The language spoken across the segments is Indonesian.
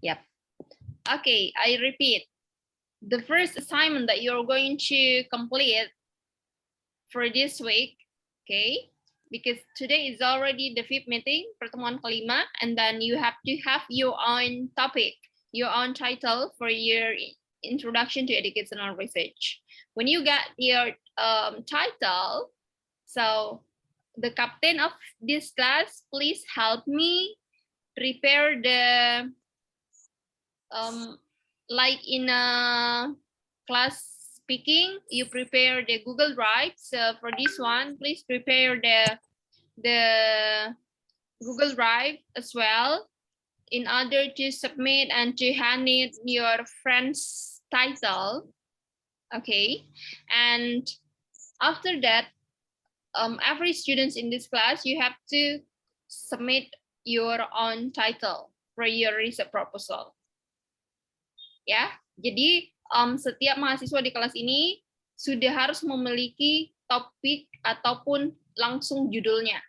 Yep. Okay, I repeat. The first assignment that you're going to complete for this week, okay, because today is already the 5th meeting, pertemuan kelima, and then you have to have your own topic, your own title for your introduction to educational research. When you get your title, so the captain of this class, please help me prepare the like in a class speaking, you prepare the Google Drive. So for this one, please prepare the Google Drive as well in order to submit and to hand it your friend's title. Okay, and after that, every student in this class, you have to submit your own title for your research proposal. Ya, jadi setiap mahasiswa di kelas ini sudah harus memiliki topik ataupun langsung judulnya.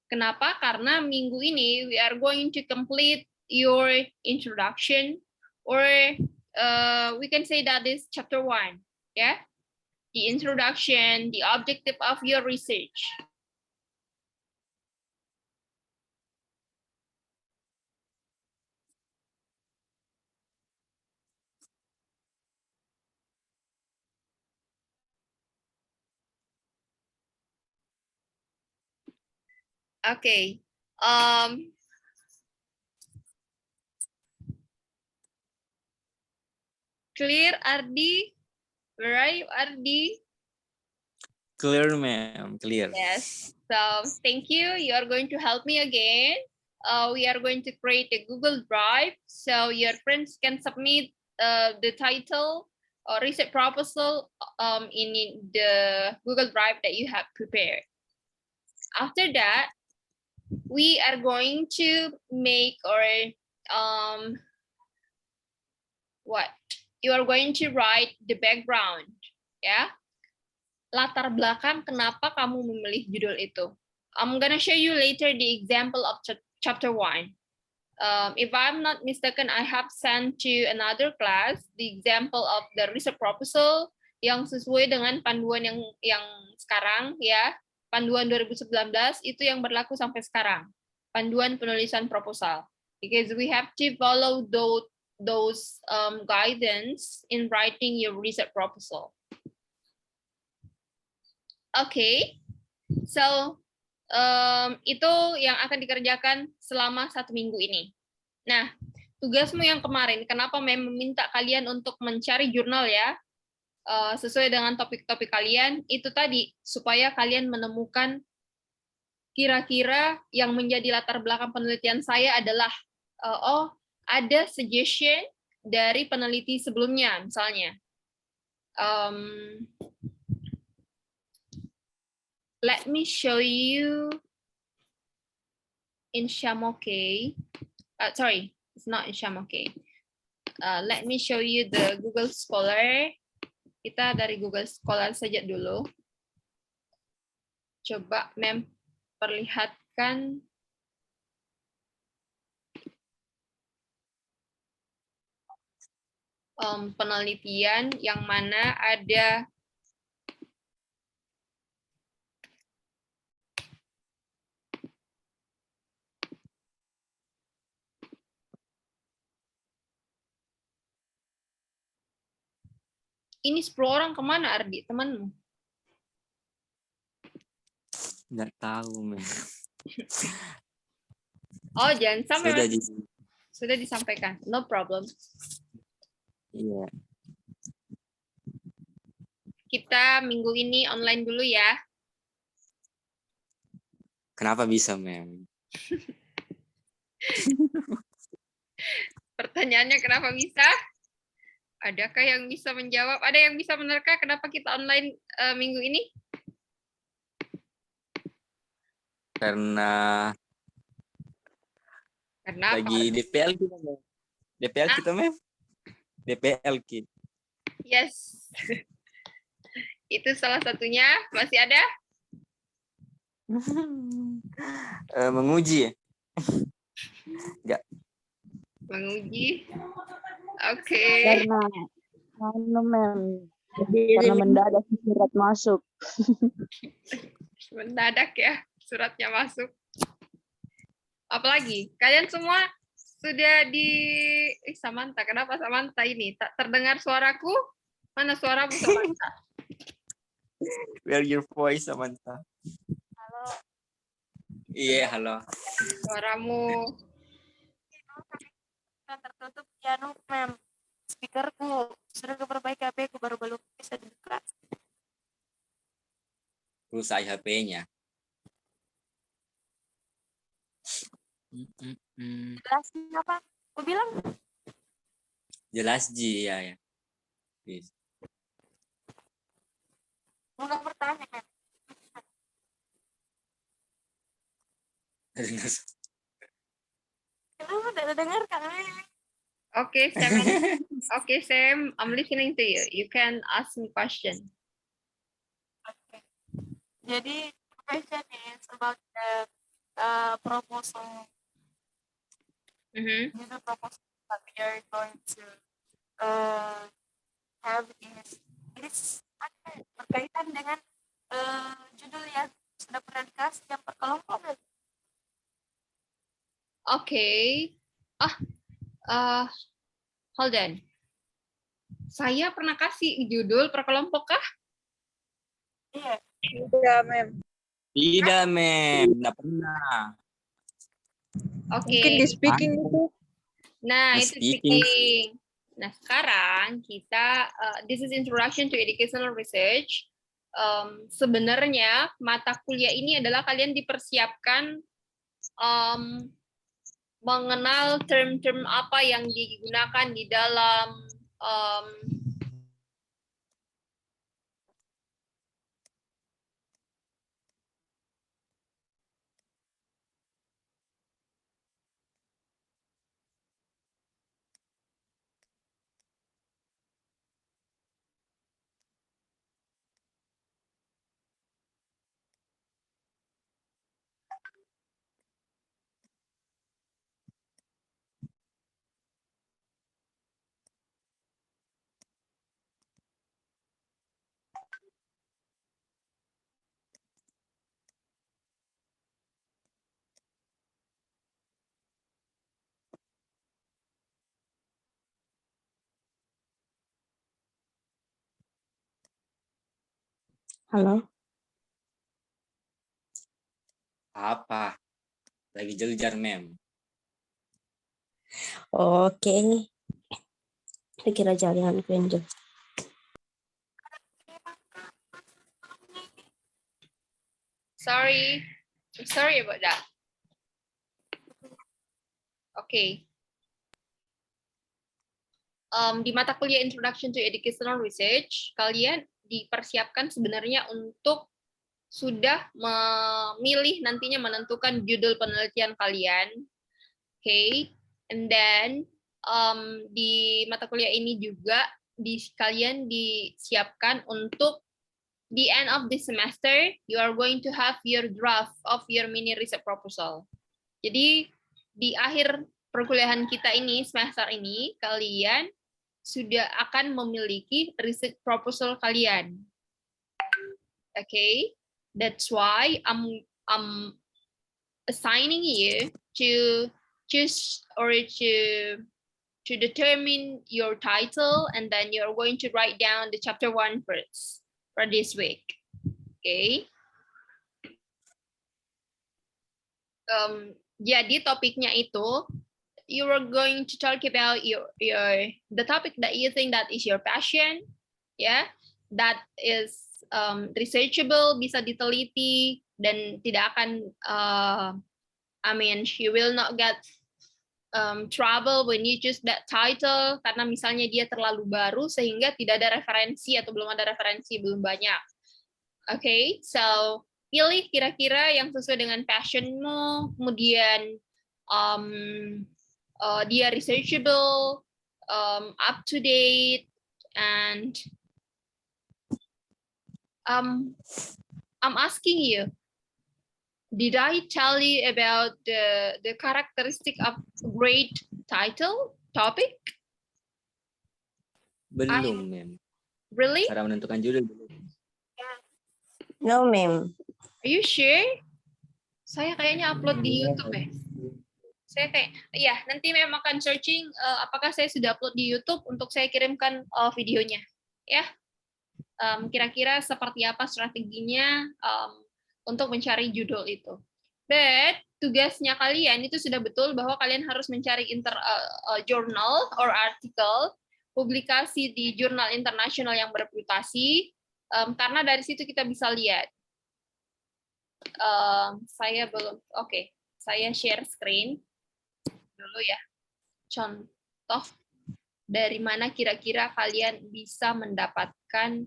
Kenapa? Karena minggu ini we are going to complete your introduction, or we can say that is chapter 1, ya. The introduction, the objective of your research. Okay. Clear, Ardi? Where are you, Ardi? Clear, ma'am. Clear. Yes. So thank you. You are going to help me again. We are going to create a Google Drive so your friends can submit the title or research proposal in the Google Drive that you have prepared. After that, we are going to make what? You are going to write the background, ya. Latar belakang kenapa kamu memilih judul itu. I'm gonna show you later the example of chapter 1. If I'm not mistaken, I have sent to another class the example of the research proposal yang sesuai dengan panduan yang sekarang, ya. Panduan 2019 itu yang berlaku sampai sekarang. Panduan penulisan proposal. Because we have to follow those guidance in writing your research proposal. Okay, so itu yang akan dikerjakan selama 1 minggu ini. Nah, tugasmu yang kemarin, kenapa Mem meminta kalian untuk mencari jurnal ya, sesuai dengan topik-topik kalian, itu tadi, supaya kalian menemukan kira-kira yang menjadi latar belakang penelitian saya adalah, oh, ada suggestion dari peneliti sebelumnya, misalnya. Let me show you in Shamoke. Sorry, it's not in Shamoke. Let me show you the Google Scholar. Kita dari Google Scholar saja dulu. Coba Mem perlihatkan. Penelitian yang mana ada ini 10 orang kemana, Ardi, temanmu? Nggak tahu, ma'am. Oh, jangan sampai. Sudah disampaikan. No problem. Iya. Kita minggu ini online dulu ya. Kenapa bisa, ma'am? Pertanyaannya kenapa bisa? Adakah yang bisa menjawab? Ada yang bisa menerka kenapa kita online minggu ini? Karena lagi DPL kita, ma'am. DPL kita, ma'am. DPL kita. Yes. Itu salah satunya. Masih ada? Menguji ya? Enggak. menguji. Oke. Karena mendadak surat masuk. Mendadak ya suratnya masuk. Apalagi kalian semua sudah di Samantha. Kenapa Samantha ini tak terdengar suaraku? Mana suaramu Samantha? Where your voice, Samantha? Halo. Iya, halo. Suaramu Tertutup ya, mem. Speakerku sudah keperbaiki HP-ku baru bisa dibuka. Rusak HP-nya. Jelas apa? Aku bilang Jelas Ji, ya. Yes. udah bertanya kan. Kenapa tidak dengar kan? Okay, Sam. Okay, Sam, I'm listening to you. You can ask me question. Okay. Jadi question is about the proposal. Mm-hmm. The proposal that we are going to have is berkaitan dengan judul yang sudah pernah dikasih yang perkelompok. Okay. Hold on. Saya pernah kasih judul perkelompok kah? Iya. Tidak, Mem. Tidak, Mem. Tidak pernah. Oke. Mungkin di speaking itu. Nah, Di itu speaking. speaking. Nah, sekarang kita this is introduction to educational research. Sebenarnya mata kuliah ini adalah kalian dipersiapkan mengenal term-term apa yang digunakan di dalam Halo. Apa? Lagi jeljar, Mem. Oke. Saya kira jalan kunjung. sorry. I'm sorry about that. Okay. Di mata kuliah Introduction to Educational Research, kalian dipersiapkan sebenarnya untuk sudah memilih nantinya menentukan judul penelitian kalian. Okay. And then di mata kuliah ini juga kalian disiapkan untuk the end of the semester, you are going to have your draft of your mini research proposal. Jadi di akhir perkuliahan kita ini, semester ini, kalian sudah akan memiliki research proposal kalian. Okay, that's why I'm assigning you to choose or to determine your title, and then you're going to write down the chapter 1 first for this week. Okay. Jadi topiknya itu, you are going to talk about the topic that you think that is your passion, yeah, that is researchable, bisa diteliti dan tidak akan you will not get trouble when you choose that title karena misalnya dia terlalu baru sehingga tidak ada referensi atau belum ada referensi, belum banyak. Okay, so pilih kira-kira yang sesuai dengan passionmu, kemudian dia researchable, up to date, and I'm asking you, did I tell you about the characteristic of great title, topic? Belum, Mem. Really? Cara menentukan judul belum. No, ma'am. Are you sure? Saya kayaknya upload di YouTube ya. Saya kayak, ya nanti memang akan searching apakah saya sudah upload di YouTube untuk saya kirimkan videonya, ya. Kira-kira seperti apa strateginya untuk mencari judul itu. But tugasnya kalian itu sudah betul bahwa kalian harus mencari journal or article, publikasi di jurnal internasional yang bereputasi, karena dari situ kita bisa lihat. Saya belum, oke. Saya share screen dulu ya. Contoh dari mana kira-kira kalian bisa mendapatkan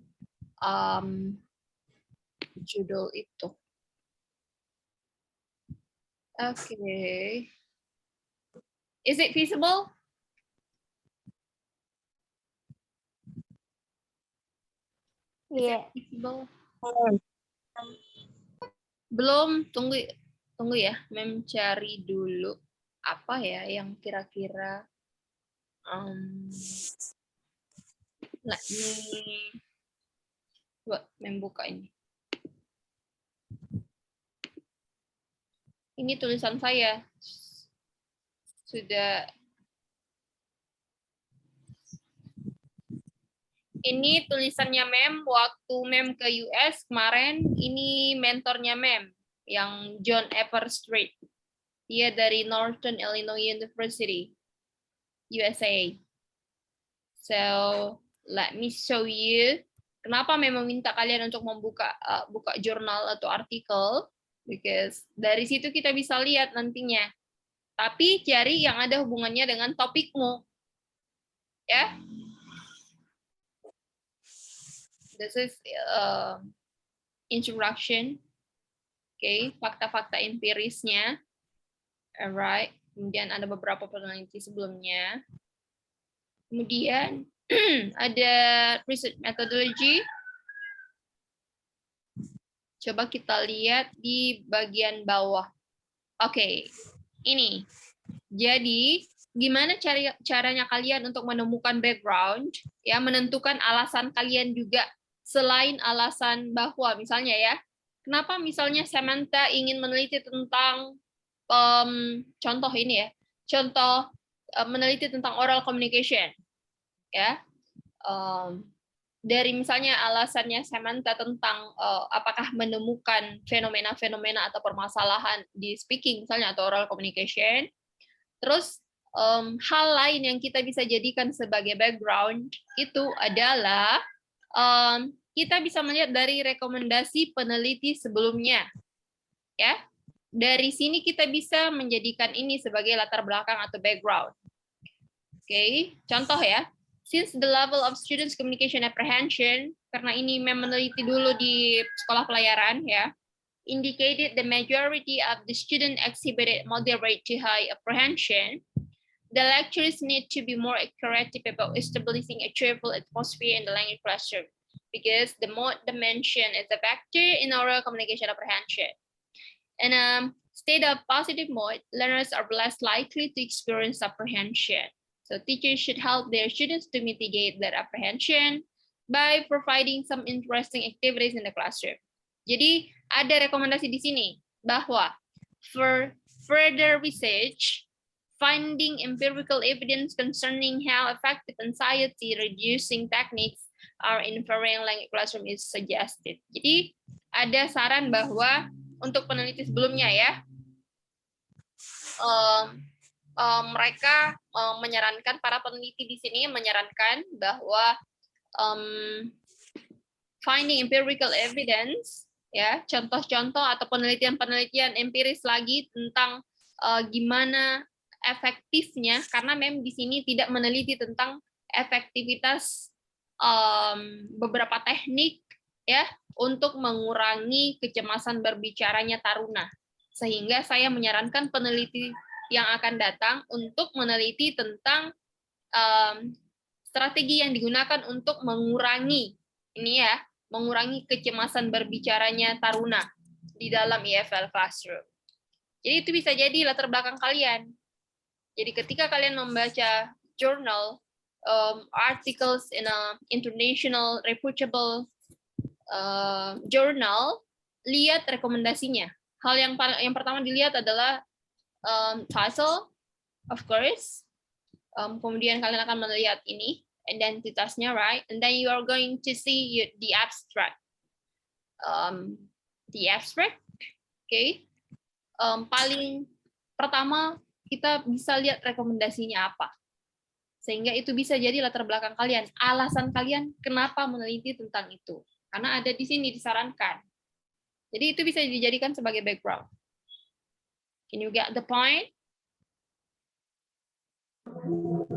judul itu. Oke. Is it visible? Iya. Visible? Belum, tunggu ya, Mem cari dulu apa ya yang kira-kira let me Mem buka ini. Ini tulisan saya sudah. Ini tulisannya Mem waktu Mem ke US kemarin. Ini mentornya Mem yang John Everstreet. Dia dari Northern Illinois University, USA. So, let me show you. Kenapa Mem meminta kalian untuk membuka buka jurnal atau artikel? Because dari situ kita bisa lihat nantinya. Tapi cari yang ada hubungannya dengan topikmu. Ya. This is introduction. Okay, fakta-fakta empirisnya. Alright. Kemudian ada beberapa peneliti sebelumnya. Kemudian ada research methodology. Coba kita lihat di bagian bawah. Oke, ini. Jadi, gimana caranya kalian untuk menemukan background, ya, menentukan alasan kalian juga selain alasan bahwa misalnya ya, kenapa misalnya Samantha ingin meneliti tentang contoh ini ya, contoh meneliti tentang oral communication, ya. Dari misalnya alasannya Samantha tentang apakah menemukan fenomena-fenomena atau permasalahan di speaking misalnya atau oral communication. Terus hal lain yang kita bisa jadikan sebagai background itu adalah kita bisa melihat dari rekomendasi peneliti sebelumnya. Ya. Dari sini kita bisa menjadikan ini sebagai latar belakang atau background. Oke, contoh ya. Since the level of students communication apprehension, karena ini memang meneliti dulu di sekolah pelayaran ya, indicated the majority of the student exhibited moderate to high apprehension, the lecturers need to be more creative about establishing a cheerful atmosphere in the language classroom, because the mode dimension is a factor in oral communication apprehension. In a state of positive mode, learners are less likely to experience apprehension. So teachers should help their students to mitigate their apprehension by providing some interesting activities in the classroom. Jadi ada rekomendasi di sini bahwa for further research, finding empirical evidence concerning how effective anxiety reducing techniques are in varying language classroom is suggested. Jadi ada saran bahwa untuk peneliti sebelumnya ya, mereka menyarankan, para peneliti di sini menyarankan bahwa finding empirical evidence, ya, contoh-contoh atau penelitian-penelitian empiris lagi tentang gimana efektifnya, karena memang di sini tidak meneliti tentang efektivitas beberapa teknik ya untuk mengurangi kecemasan berbicaranya taruna. Sehingga saya menyarankan peneliti yang akan datang untuk meneliti tentang strategi yang digunakan untuk mengurangi ini ya, mengurangi kecemasan berbicaranya taruna di dalam EFL Classroom. Jadi itu bisa jadi latar belakang kalian. Jadi ketika kalian membaca journal, articles in a international reputable journal, lihat rekomendasinya. Hal yang pertama dilihat adalah title, of course. Kemudian kalian akan melihat ini identitasnya, right? And then you are going to see the abstract. Okay. Paling pertama kita bisa lihat rekomendasinya apa, sehingga itu bisa jadi latar belakang kalian, alasan kalian kenapa meneliti tentang itu, karena ada di sini disarankan. Jadi itu bisa dijadikan sebagai background. Can you get the point?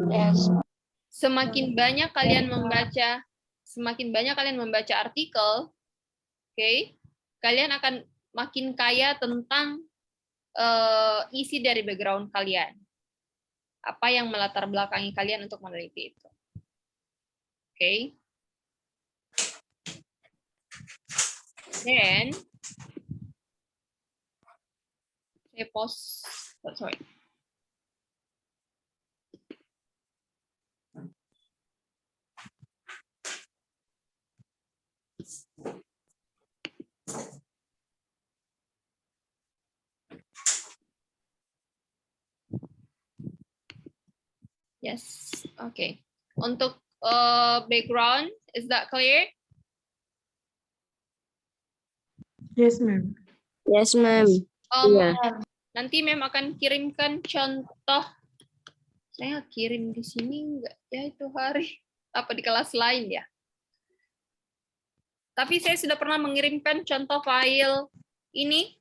Yes. Semakin banyak kalian membaca artikel, okay, kalian akan makin kaya tentang isi dari background kalian. Apa yang melatar belakangi kalian untuk meneliti itu. Okay. Then, saya pause. Sorry. Yes, okay. Untuk background, is that clear? Yes, ma'am. Yes, ma'am. Iya. Nanti mem akan kirimkan contoh. Saya kirim di sini enggak ya itu hari apa di kelas lain ya. Tapi saya sudah pernah mengirimkan contoh file ini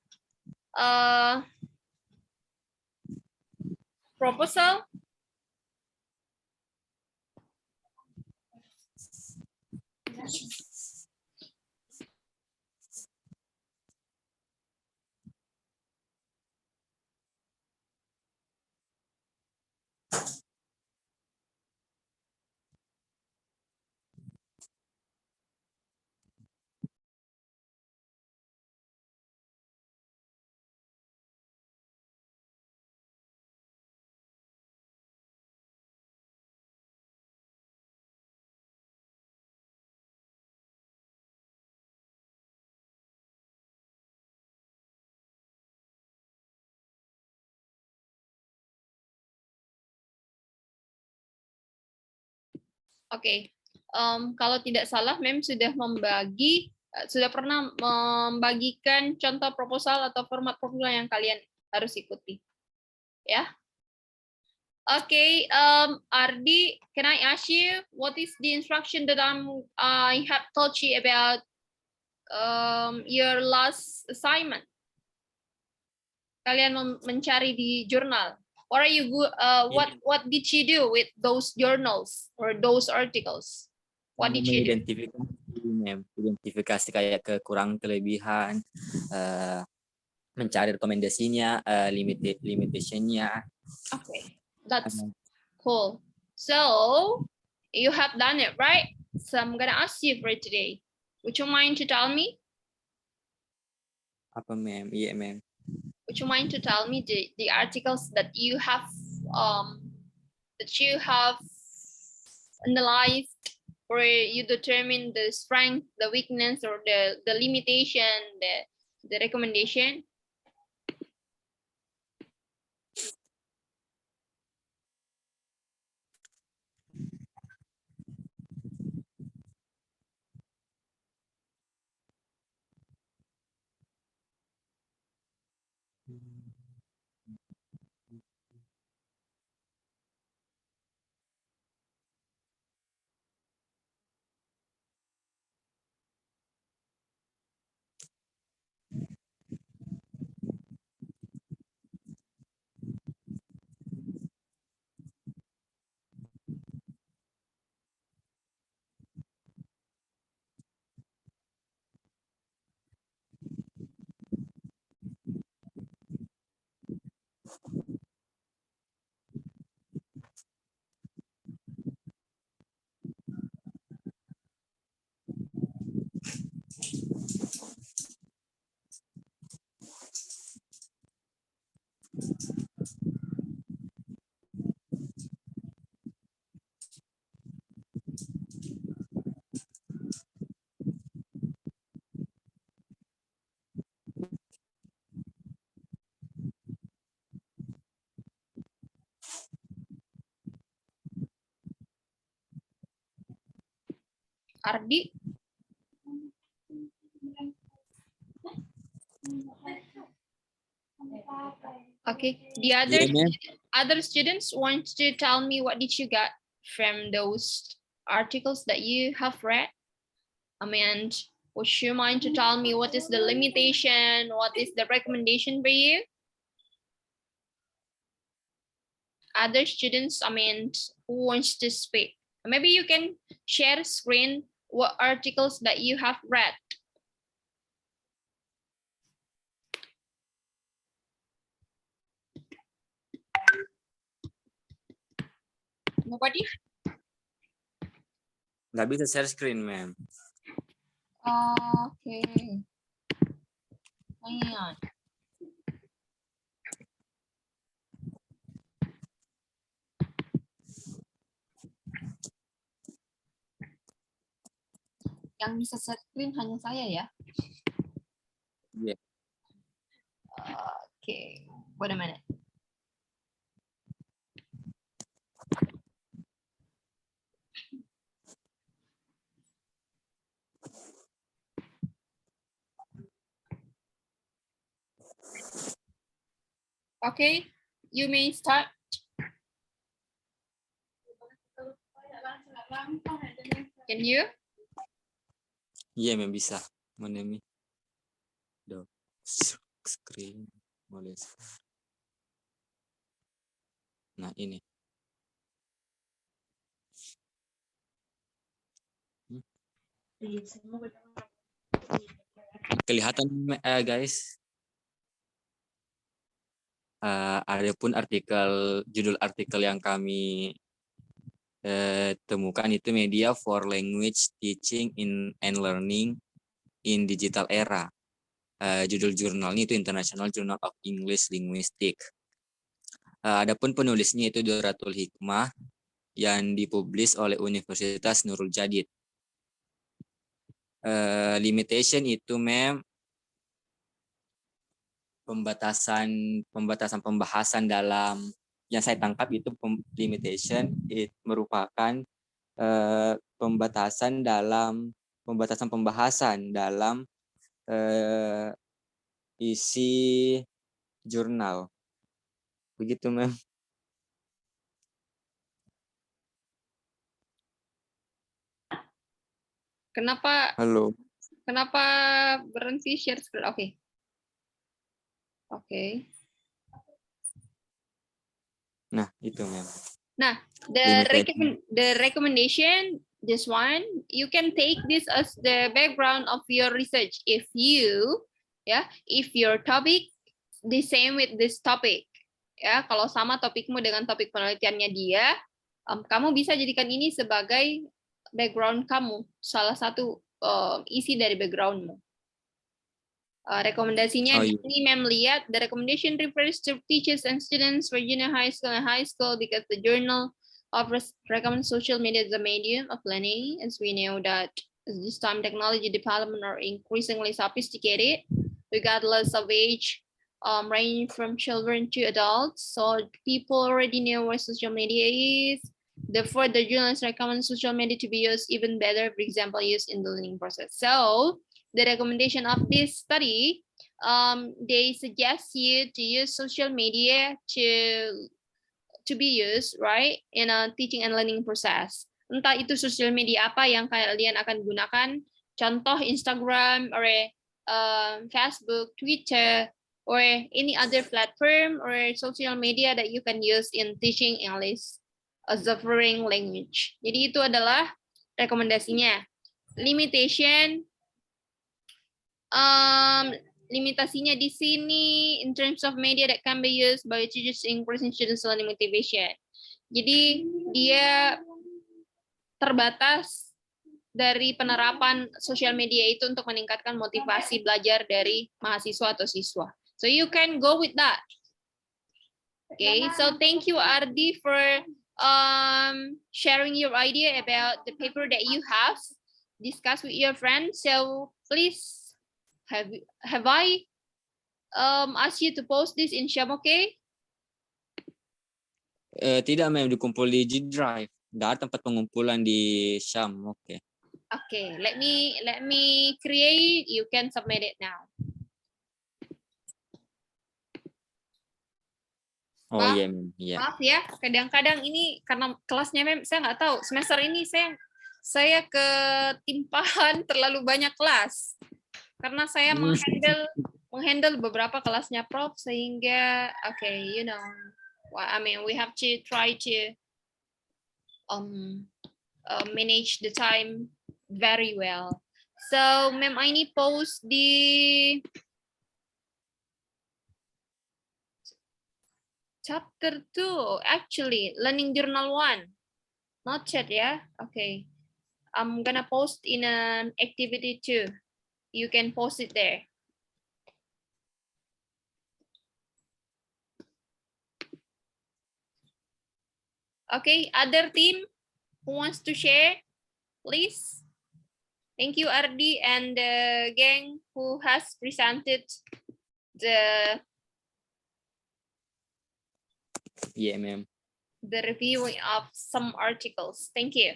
proposal. Oke, kalau tidak salah, Mem sudah pernah membagikan contoh proposal atau format proposal yang kalian harus ikuti, ya. Oke, Ardi, can I ask you what is the instruction that I have told you about your last assignment? Kalian mencari di jurnal. What are you what did you do with those journals or those articles? What did you do? Identifikasi kayak kekurangan kelebihan, mencari rekomendasinya, limitationnya. Okay, that's cool. So you have done it, right? So I'm gonna ask you for today. Would you mind to tell me? Apa, ma'am? Iya, ma'am. Would you mind to tell me the articles that you have analyzed, or you determine the strength, the weakness, or the limitation, the recommendation? Ardi? Okay, the other students want to tell me what did you get from those articles that you have read? I mean, would you mind to tell me what is the limitation, what is the recommendation for you? Other students, I mean, who wants to speak? Maybe you can share screen what articles that you have read. Nobody? Nggak bisa share screen, ma'am. Okay. Hang on. Yang bisa share screen hanya saya ya? Iya. Okay, wait a minute. Okay, you may start. Can you? Iya, ma'am, bisa. Mana mi? Do. Screen. Boleh. Nah, ini. Kelihatan, guys. Adapun judul artikel yang kami temukan itu media for language teaching and learning in digital era. Judul jurnalnya itu International Journal of English Linguistics. Adapun penulisnya itu Doratul Hikmah yang dipublis oleh Universitas Nurul Jadid. Limitation itu, ma'am, pembatasan pembahasan dalam yang saya tangkap itu limitation merupakan pembatasan pembahasan dalam isi jurnal. Begitu, ma'am. Kenapa? Halo. Kenapa berhenti share screen? Oke. Oke. Nah, itu, ma'am. Nah, the recommendation, this one, you can take this as the background of your research. If your topic the same with this topic, ya, kalau sama topikmu dengan topik penelitiannya dia, kamu bisa jadikan ini sebagai background kamu, salah satu isi dari backgroundmu. Rekomendasinya ini, ma'am, lihat, the recommendation refers to teachers and students for junior high school and high school because the journal offers recommend social media as a medium of learning, as we know that this time technology development are increasingly sophisticated, regardless of age, ranging from children to adults. So people already know what social media is. Therefore, the journalists recommend social media to be used even better, for example, used in the learning process. So the recommendation of this study, they suggest you to use social media to be used, right, in a teaching and learning process. Entah itu social media apa yang kalian akan gunakan, contoh Instagram, or Facebook, Twitter, or any other platform or social media that you can use in teaching English as a foreign language. Jadi itu adalah rekomendasinya. Limitation, limitasinya di sini in terms of media that can be used by teachers increasing students learning motivation. Jadi dia terbatas dari penerapan sosial media itu untuk meningkatkan motivasi belajar dari mahasiswa atau siswa. So you can go with that. Okay, so thank you, Ardi, for sharing your idea about the paper that you have discussed with your friends. So please, have I asked you to post this in Shamoke? Tidak, ma'am, dikumpul di G Drive. Nggak ada tempat pengumpulan di Syam. Oke. Okay, let me create. You can submit it now. Oh Maaf, iya, Mem. Iya. maaf ya, kadang-kadang ini karena kelasnya saya nggak tahu. Semester ini saya ketimpahan terlalu banyak kelas karena saya menghandle beberapa kelasnya Prof sehingga okay, I mean we have to try to manage the time very well. So, Ma'am Aini post di chapter 2, actually, Learning Journal 1. Not chat, yeah? Okay. I'm gonna post in an activity 2. You can post it there. Okay, other team who wants to share, please. Thank you, Ardi and the gang who has presented the Iya, Mem. reviewing of some articles. Thank you.